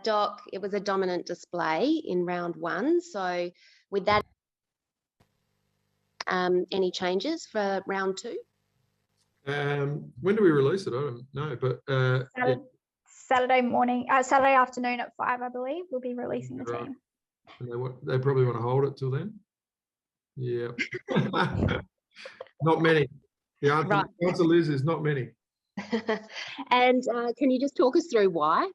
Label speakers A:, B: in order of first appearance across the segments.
A: Doc, it was a dominant display in round 1. So with that, any changes for round 2?
B: When do we release it? I don't know, but
C: Saturday afternoon at 5, I believe, we'll be releasing the team.
B: And they probably want to hold it till then. Yeah, not many. The answer, Liz, is not many.
A: And can you just talk us through why?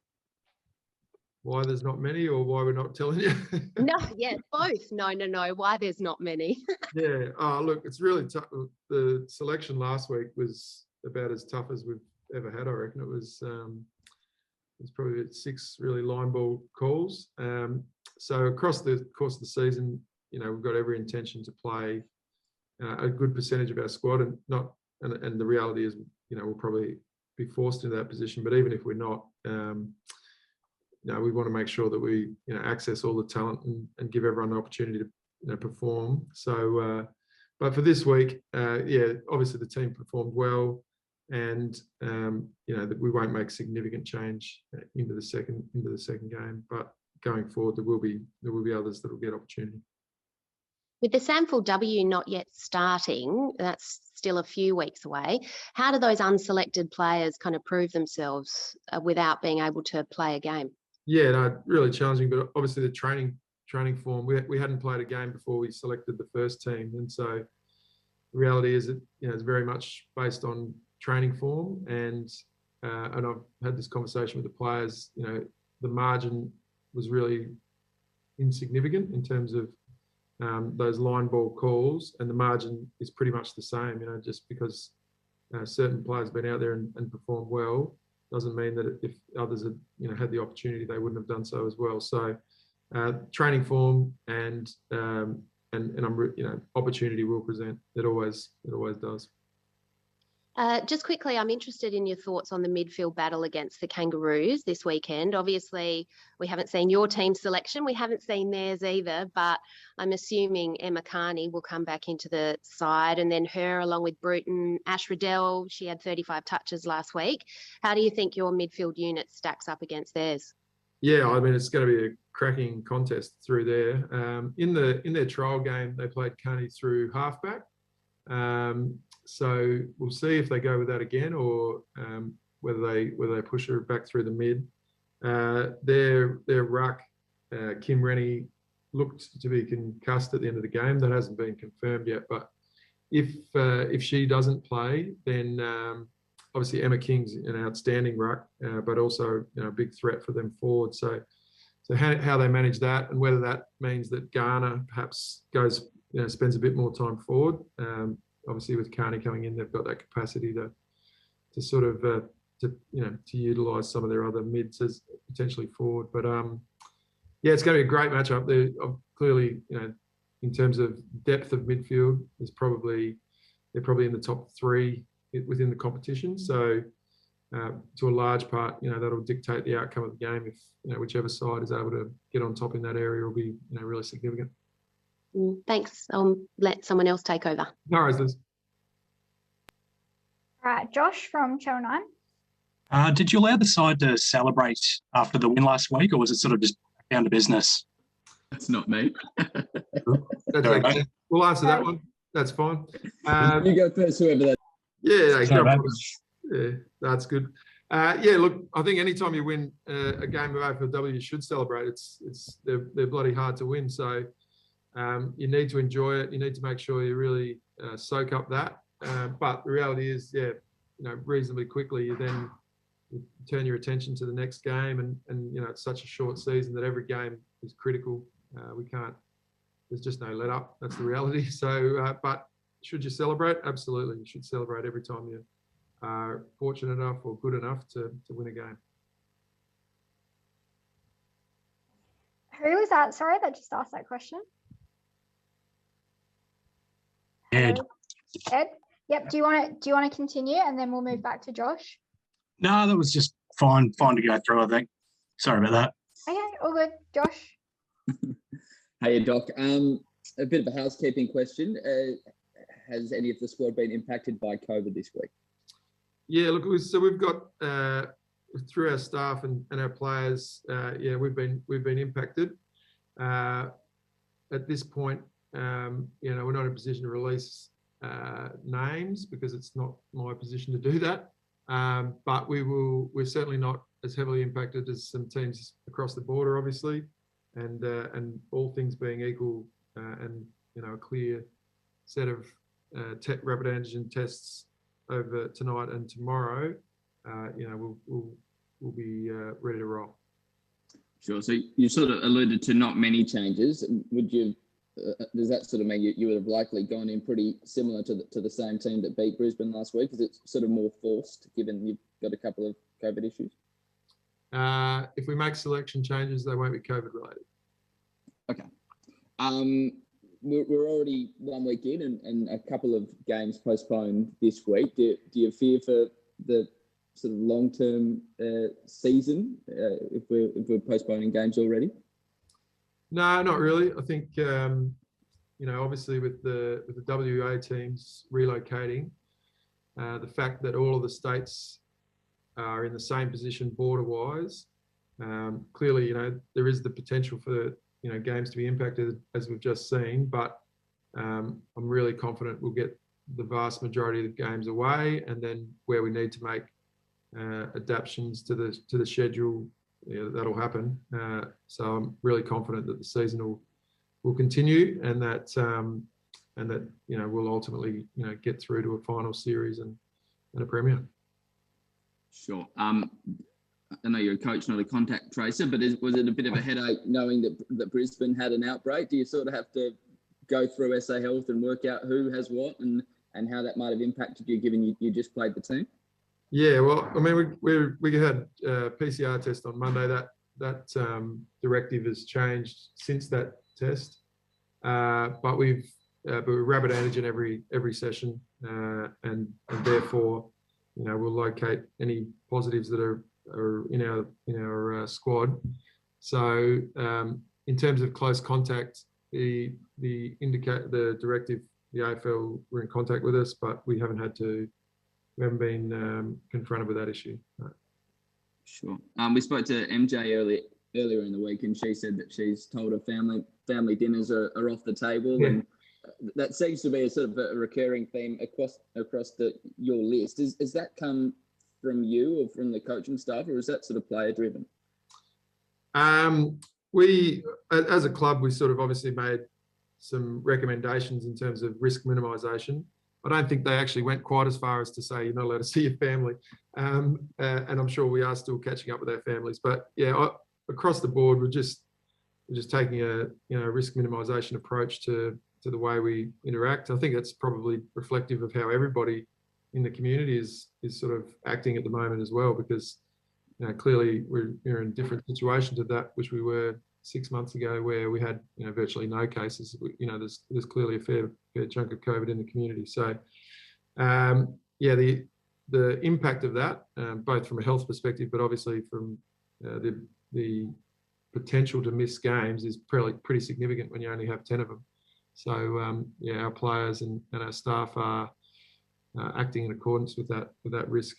B: Why there's not many, or why we're not telling you?
A: No, yeah, both. No. Why there's not many?
B: Yeah. Oh, look, it's really tough. The selection last week was about as tough as we've ever had. I reckon it was probably 6 really line ball calls. So across the course of the season, we've got every intention to play a good percentage of our squad, and the reality is, we'll probably be forced into that position. But even if we're not, we want to make sure that we access all the talent and give everyone the opportunity to perform. So, but for this week, obviously the team performed well, and that we won't make significant change into the second game. But going forward, there will be others that will get opportunity.
A: With the AFLW not yet starting, that's still a few weeks away. How do those unselected players kind of prove themselves without being able to play a game?
B: Yeah, no, really challenging. But obviously the training form, we hadn't played a game before we selected the first team, and so the reality is that it's very much based on training form. And I've had this conversation with the players. The margin was really insignificant in terms of those line ball calls, and the margin is pretty much the same. Just because certain players have been out there and performed well doesn't mean that if others had had the opportunity, they wouldn't have done so as well. So training form and opportunity will present. It always does.
A: Just quickly, I'm interested in your thoughts on the midfield battle against the Kangaroos this weekend. Obviously, we haven't seen your team selection. We haven't seen theirs either, but I'm assuming Emma Carney will come back into the side, and then her along with Bruton, Ash Riddell, she had 35 touches last week. How do you think your midfield unit stacks up against theirs?
B: Yeah, I mean, it's going to be a cracking contest through there. In their trial game, they played Carney through halfback. So we'll see if they go with that again, or whether they push her back through the mid. Their ruck, Kim Rennie, looked to be concussed at the end of the game. That hasn't been confirmed yet, but if she doesn't play, then obviously Emma King's an outstanding ruck, but also a big threat for them forward. So how they manage that, and whether that means that Garner perhaps goes, spends a bit more time forward. Obviously, with Carney coming in, they've got that capacity to sort of to utilise some of their other mids as potentially forward. But it's going to be a great matchup. Clearly, in terms of depth of midfield, they're probably in the top 3 within the competition. So to a large part, that'll dictate the outcome of the game. If whichever side is able to get on top in that area will be really significant.
A: Thanks. I'll let someone else take over.
B: No worries, Liz.
C: All right, Josh from Channel 9.
D: Did you allow the side to celebrate after the win last week, or was it sort of just down to business?
E: That's not me.
B: We'll answer that one. That's fine.
E: You go first, whoever that.
B: Yeah, that's good. Look, I think anytime you win a game of AFLW, you should celebrate. They're bloody hard to win, so you need to enjoy it. You need to make sure you really soak up that. But the reality is, reasonably quickly, you turn your attention to the next game, and it's such a short season that every game is critical. There's just no let up. That's the reality. So, but should you celebrate? Absolutely, you should celebrate every time you are fortunate enough or good enough to win a game.
C: Who was that? Sorry, that just asked that question.
D: Ed.
C: Yep. Do you want to continue, and then we'll move back to Josh?
D: No, that was just fine to go through, I think. Sorry about that.
C: Okay, all good. Josh.
E: Hey, Doc. A bit of a housekeeping question. Has any of the squad been impacted by COVID this week?
B: Yeah, look, so we've got through our staff and our players, we've been impacted. At this point, we're not in a position to release names because it's not my position to do that. But we're certainly not as heavily impacted as some teams across the border, obviously, and all things being equal, and a clear set of rapid antigen tests over tonight and tomorrow, we'll be ready to roll.
E: Sure. So you sort of alluded to not many changes. Would you? Does that sort of mean you would have likely gone in pretty similar to the same team that beat Brisbane last week? Is it sort of more forced given you've got a couple of COVID issues?
B: If we make selection changes, they won't be COVID related.
E: Okay. We're already 1 week in and a couple of games postponed this week. Do you fear for the sort of long-term season if we're postponing games already?
B: No, not really. I think obviously with the WA teams relocating, the fact that all of the states are in the same position border-wise, clearly there is the potential for games to be impacted as we've just seen. But I'm really confident we'll get the vast majority of the games away, and then where we need to make adaptations to the schedule, that'll happen. So I'm really confident that the season will continue, and that we'll ultimately get through to a final series and a premiere.
E: Sure. I know you're a coach, not a contact tracer, but was it a bit of a headache knowing that Brisbane had an outbreak? Do you sort of have to go through SA Health and work out who has what and how that might have impacted you, given you just played the team?
B: Yeah, well, I mean, we had a PCR test on Monday. That directive has changed since that test, but we're rapid antigen every session, and therefore, we'll locate any positives that are in our squad. So, in terms of close contact, the directive, the AFL were in contact with us, but we haven't been confronted with that issue. No.
E: Sure. We spoke to MJ earlier in the week, and she said that she's told her family dinners are off the table, and that seems to be a sort of a recurring theme across your list. Has that come from you or from the coaching staff, or is that sort of player driven?
B: We, as a club, we sort of obviously made some recommendations in terms of risk minimisation. I don't think they actually went quite as far as to say you're not allowed to see your family, and I'm sure we are still catching up with our families. But yeah, across the board, we're just taking a risk minimisation approach to the way we interact. I think that's probably reflective of how everybody in the community is sort of acting at the moment as well, because clearly we're in a different situation to that which we were 6 months ago, where we had virtually no cases. There's clearly a fair chunk of COVID in the community. So the impact of that, both from a health perspective, but obviously from the potential to miss games, is pretty significant when you only have 10 of them. So our players and our staff are acting in accordance with that risk.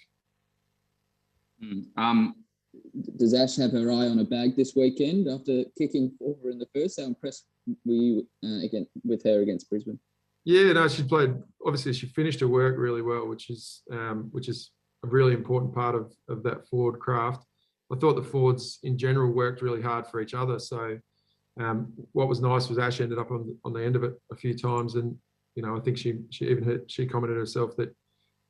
E: Does Ash have her eye on a bag this weekend after kicking over in the first? How impressed were you with her against Brisbane?
B: Yeah, no, she played. Obviously, she finished her work really well, which is a really important part of that forward craft. I thought the forwards in general worked really hard for each other. So what was nice was Ash ended up on the end of it a few times, and I think she commented herself that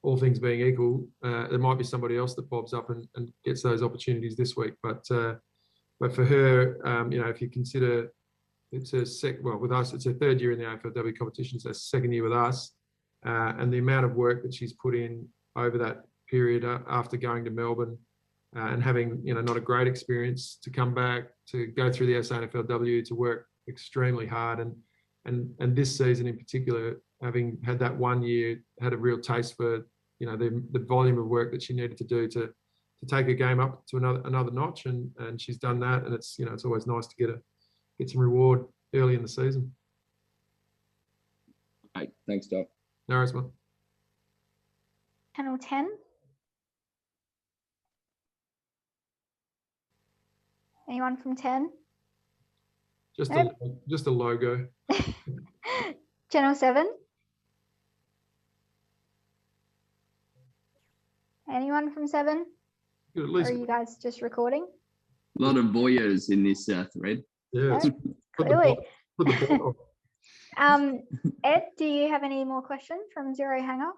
B: all things being equal, there might be somebody else that bobs up and gets those opportunities this week. But for her, if you consider it's with us, it's her third year in the AFLW competition, so it's second year with us, and the amount of work that she's put in over that period after going to Melbourne and having not a great experience, to come back, to go through the AFLW, to work extremely hard, and this season in particular, having had that 1 year, had a real taste for the volume of work that she needed to do to take her game up to another notch, and she's done that, and it's always nice to get some reward early in the season.
E: Right, thanks, Doc.
B: No worries, man.
C: Panel 10. Anyone from 10?
B: Just
C: Nope.
B: just a logo.
C: Channel 7? Anyone from 7?
B: At
C: Or
B: least,
C: are you guys just recording?
E: A lot of voyeurs in this thread.
B: yeah.
C: No, clearly.
B: Put the ball on.
C: Ed, do you have any more questions from Zero Hanger?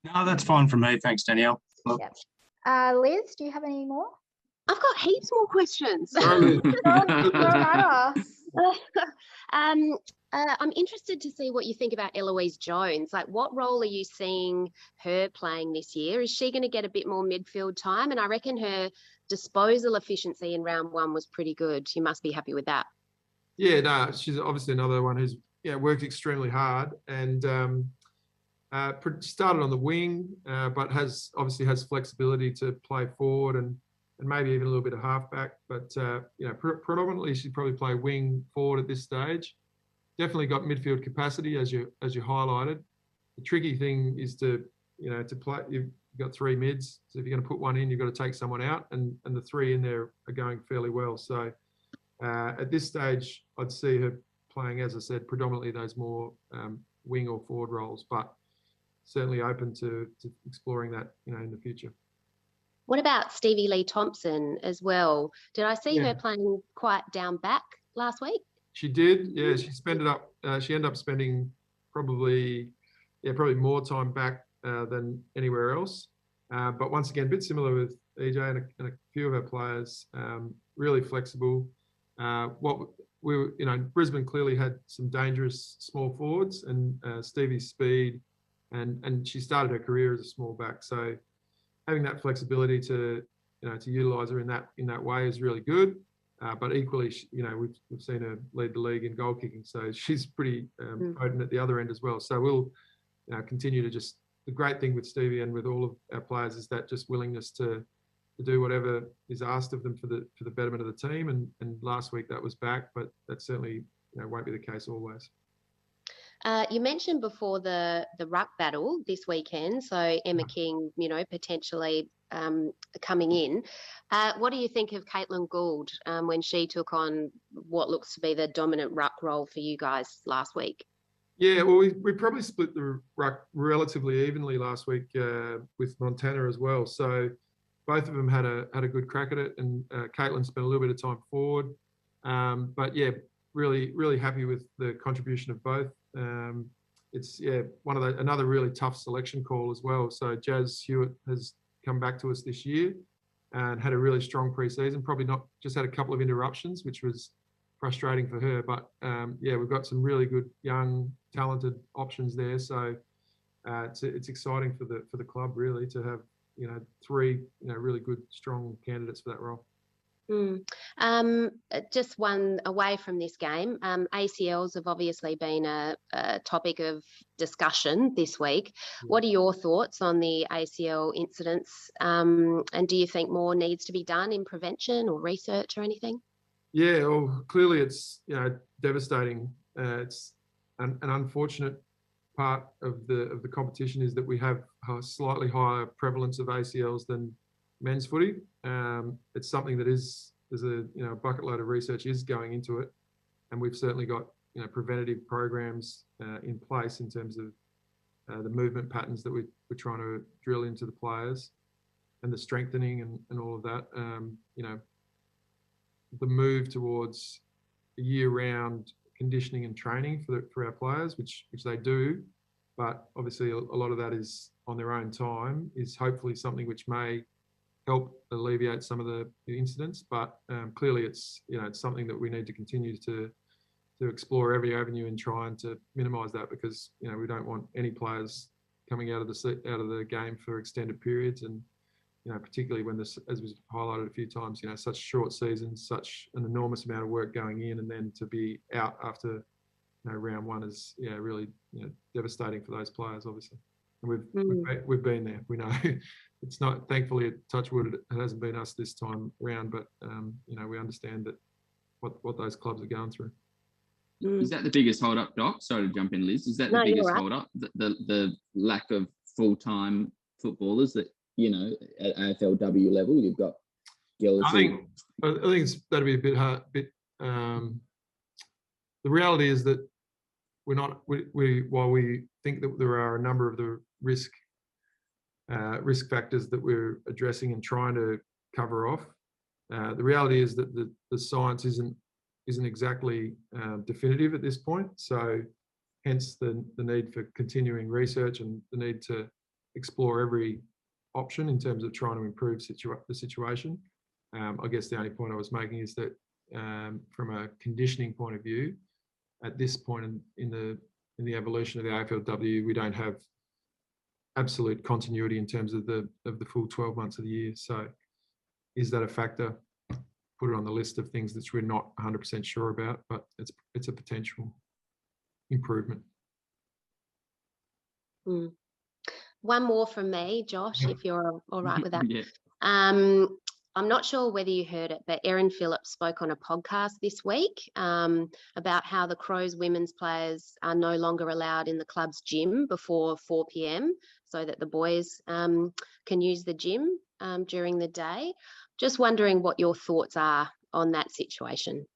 D: No, that's fine from me. Thanks, Danielle. Well,
C: Yep. Liz, do you have any more?
A: I've got heaps more questions.
C: Throw 'em at us.
A: I'm interested to see what you think about Eloise Jones. Like, what role are you seeing her playing this year? Is she going to get a bit more midfield time? And I reckon her disposal efficiency in round 1 was pretty good. You must be happy with that.
B: Yeah, no, she's obviously another one who's worked extremely hard and started on the wing, but obviously has flexibility to play forward and maybe even a little bit of halfback. But predominantly she'd probably play wing forward at this stage. Definitely got midfield capacity as you highlighted. The tricky thing is to play. You've got 3 mids, so if you're going to put one in, you've got to take someone out, and the 3 in there are going fairly well. So at this stage, I'd see her playing, as I said, predominantly those more wing or forward roles, but certainly open to exploring that in the future.
A: What about Stevie Lee Thompson as well? Did I see her playing quite down back last week?
B: She did, yeah. She ended up spending probably more time back than anywhere else. But once again, a bit similar with EJ and a few of our players, really flexible. Brisbane clearly had some dangerous small forwards, and Stevie's speed, and she started her career as a small back. So having that flexibility to utilise her in that way is really good. But equally, we've seen her lead the league in goal kicking, so she's pretty potent at the other end as well. So we'll continue to just. The great thing with Stevie and with all of our players is that just willingness to do whatever is asked of them for the betterment of the team. And last week that was back, but that certainly won't be the case always.
A: You mentioned before the ruck battle this weekend, so Emma King, potentially coming in. What do you think of Caitlin Gould when she took on what looks to be the dominant ruck role for you guys last week?
B: Yeah, well, we probably split the ruck relatively evenly last week with Montana as well. So both of them had a good crack at it, and Caitlin spent a little bit of time forward. But yeah, really happy with the contribution of both. It's another really tough selection call as well. So Jazz Hewitt has come back to us this year and had a really strong pre-season. Probably not just had a couple of interruptions, which was frustrating for her. But we've got some really good young talented options there. So it's exciting for the club really to have 3 really good strong candidates for that role.
A: Just one away from this game, ACLs have obviously been a topic of discussion this week. What are your thoughts on the ACL incidents, and do you think more needs to be done in prevention or research or anything?
B: Yeah, well, clearly it's devastating. It's an unfortunate part of the competition is that we have a slightly higher prevalence of ACLs than men's footy. It's something that there's a bucket load of research is going into it, and we've certainly got preventative programs in place in terms of the movement patterns that we're trying to drill into the players, and the strengthening and all of that. The move towards year-round conditioning and training for our players, which they do, but obviously a lot of that is on their own time, is hopefully something which may help alleviate some of the incidents. But clearly it's something that we need to continue to explore every avenue in trying to minimise that, because we don't want any players coming out of the game for extended periods, and particularly when this, as was highlighted a few times, such short seasons, such an enormous amount of work going in, and then to be out after round 1 is really devastating for those players, obviously. And we've been there. We know it's not, thankfully, touch wood, it hasn't been us this time around, but we understand that what those clubs are going through.
E: Is that the biggest hold up, Doc? Sorry to jump in, Liz. Is that the biggest hold up? The lack of full-time footballers that, at AFLW level, you've got Gillis?
B: I think that'd be a bit hard. The reality is that while we think that there are a number of the risk factors that we're addressing and trying to cover off, the reality is that the science isn't exactly definitive at this point. So hence the need for continuing research and the need to explore every option in terms of trying to improve the situation. I guess the only point I was making is that from a conditioning point of view, at this point in the evolution of the AFLW, we don't have absolute continuity in terms of the full 12 months of the year. So is that a factor? Put it on the list of things that we're not 100% sure about, but it's a potential improvement.
A: One more from me, Josh, if you're all right with that.
E: Yeah.
A: I'm not sure whether you heard it, but Erin Phillips spoke on a podcast this week about how the Crows women's players are no longer allowed in the club's gym before 4 p.m. so that the boys can use the gym during the day. Just wondering what your thoughts are on that situation.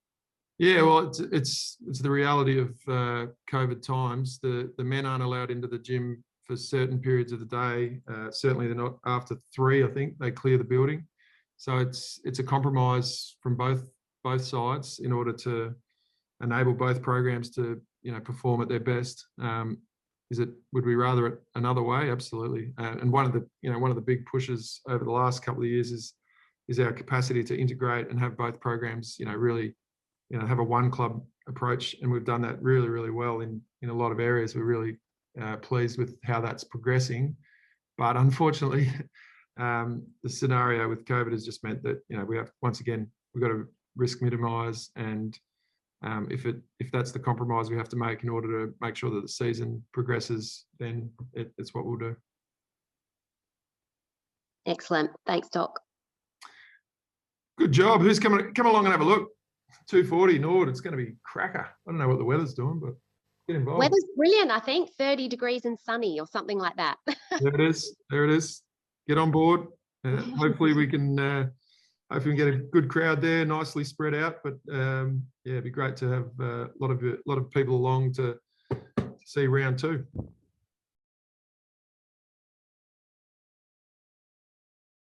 B: Yeah, well, it's the reality of COVID times. The men aren't allowed into the gym for certain periods of the day. Certainly they're not after 3, I think. They clear the building. So it's a compromise from both sides in order to enable both programs to perform at their best. Would we rather it another way? Absolutely. And one of the big pushes over the last couple of years is our capacity to integrate and have both programs really have a one club approach, and we've done that really, really well in a lot of areas. We're really pleased with how that's progressing, but unfortunately the scenario with COVID has just meant that we've got to risk minimize, and if that's the compromise we have to make in order to make sure that the season progresses, then it's what we'll do.
A: Excellent. Thanks, Doc.
B: Good job. Who's come along and have a look? 2:40 Nord. It's going to be cracker. I don't know what the weather's doing, but get involved.
A: Weather's brilliant, I think. 30 degrees and sunny or something like that.
B: There it is. Get on board. Hopefully we can get a good crowd there, nicely spread out. But it'd be great to have a lot of people along to see round 2.